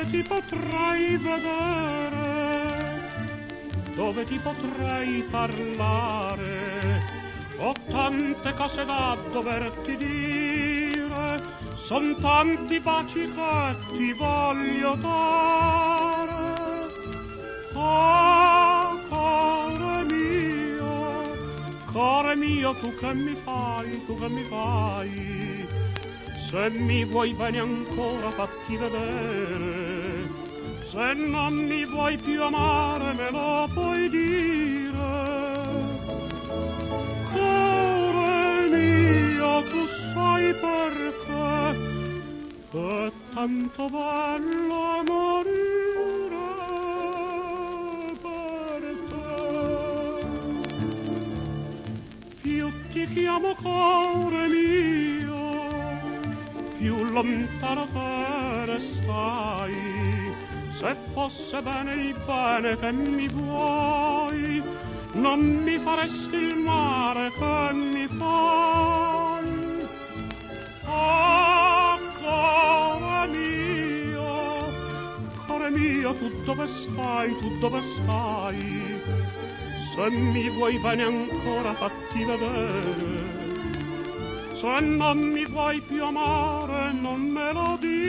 dove ti potrei vedere, dove ti potrei parlare. Ho tante cose da doverti dire, son tanti baci che ti voglio dare. Ah, cuore mio, tu che mi fai, tu che mi fai? Se mi vuoi bene ancora fatti vedere, se non mi vuoi più amare me lo puoi dire. Cuore mio, tu sai perché è tanto bello morire per te. Più ti chiamo cuore mio, più lontano te ne stai. Se fosse bene il bene che mi vuoi, non mi faresti il male che mi fai. Ah, cuore mio, tu dove stai, tu dove stai? Se mi vuoi bene ancora fatti vedere, se non mi vuoi più amare non me lo dire.